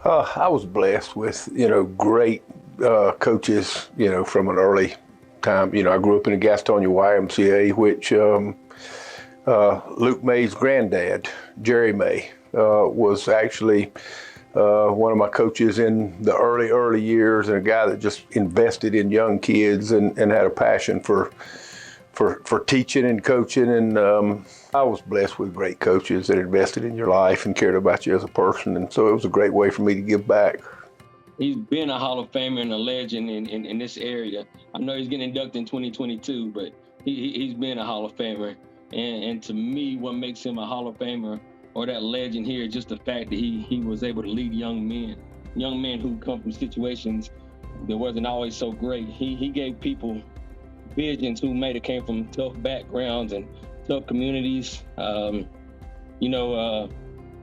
I was blessed with, great coaches, from an early time. I grew up in the Gastonia YMCA, which Luke May's granddad, Jerry May, was actually one of my coaches in the early years, and a guy that just invested in young kids and had a passion for teaching and coaching. And I was blessed with great coaches that invested in your life and cared about you as a person. And so it was a great way for me to give back. He's been a Hall of Famer and a legend in this area. I know he's getting inducted in 2022, but he's been a Hall of Famer. And to me, what makes him a Hall of Famer or that legend here is just the fact that he was able to lead young men who come from situations that wasn't always so great. He gave people visions who may have came from tough backgrounds and tough communities.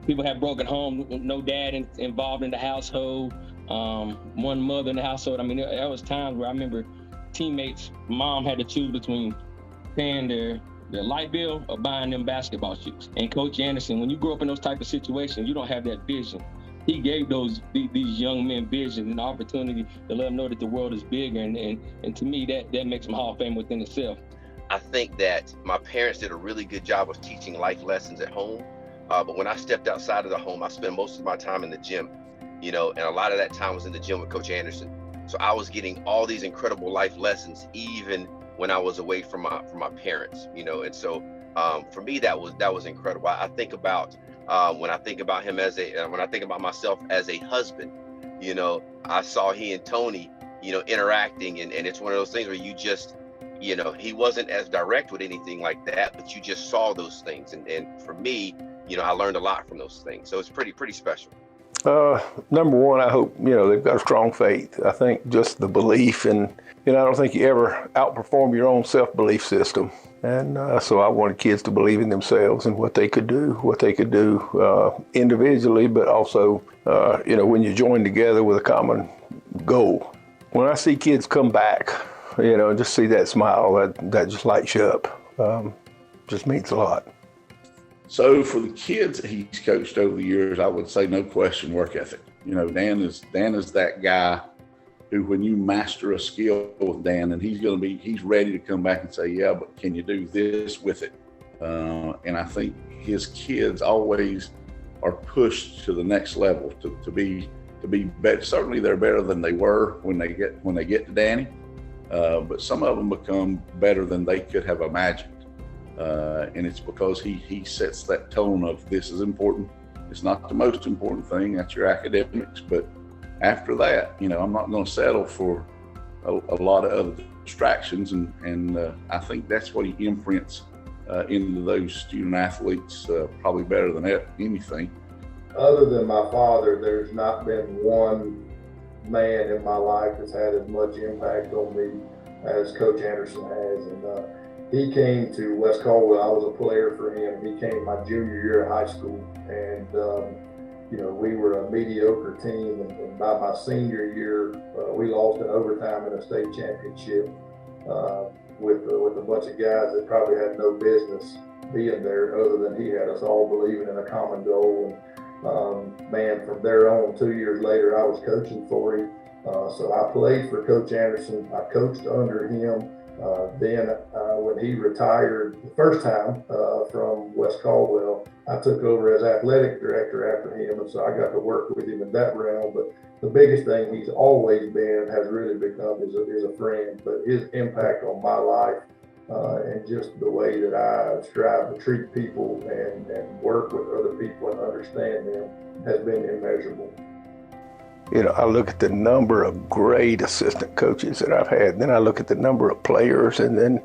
People have broken home, no dad involved in the household, one mother in the household. I mean, there was times where I remember teammates, mom had to choose between paying their light bill or buying them basketball shoes. And Coach Anderson, when you grow up in those type of situations, you don't have that vision. He gave these young men vision and opportunity to let them know that the world is bigger. And to me, that makes them Hall of Fame within itself. I think that my parents did a really good job of teaching life lessons at home. But when I stepped outside of the home, I spent most of my time in the gym, and a lot of that time was in the gym with Coach Anderson. So I was getting all these incredible life lessons, even when I was away from my parents, and so for me that was incredible. I think about when I think about him when I think about myself as a husband, I saw he and Tony, interacting, and it's one of those things where you just, he wasn't as direct with anything like that, but you just saw those things, and for me, I learned a lot from those things. So it's pretty special. Number one, I hope, they've got a strong faith. I think just the belief, and, I don't think you ever outperform your own self-belief system. And so I wanted kids to believe in themselves and what they could do individually, but also, when you join together with a common goal. When I see kids come back, and just see that smile, that just lights you up, just means a lot. So for the kids that he's coached over the years, I would say no question work ethic. Dan is that guy who, when you master a skill with Dan, and he's ready to come back and say, yeah, but can you do this with it? And I think his kids always are pushed to the next level to be better. Certainly they're better than they were when they get to Danny, but some of them become better than they could have imagined. And it's because he sets that tone of, this is important. It's not the most important thing, that's your academics, but after that, I'm not going to settle for a lot of other distractions, and I think that's what he imprints into those student athletes, probably better than anything. Other than my father, there's not been one man in my life that's had as much impact on me as Coach Anderson has. And he came to West Caldwell. I was a player for him. He came my junior year of high school, and we were a mediocre team. And by my senior year, we lost in overtime in a state championship with a bunch of guys that probably had no business being there, other than he had us all believing in a common goal. And from there on, 2 years later, I was coaching for him. So I played for Coach Anderson. I coached under him. Then when he retired the first time from West Caldwell, I took over as athletic director after him, and so I got to work with him in that realm. But the biggest thing he's always been, has really become, is a friend. But his impact on my life and just the way that I strive to treat people and work with other people and understand them has been immeasurable. I look at the number of great assistant coaches that I've had. Then I look at the number of players, and then,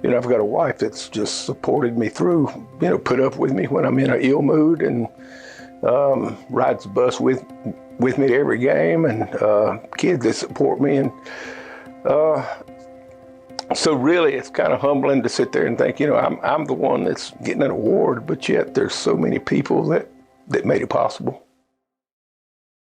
I've got a wife that's just supported me through, put up with me when I'm in an ill mood, and rides the bus with me to every game, and kids that support me. And so really, it's kind of humbling to sit there and think, I'm the one that's getting an award, but yet there's so many people that made it possible.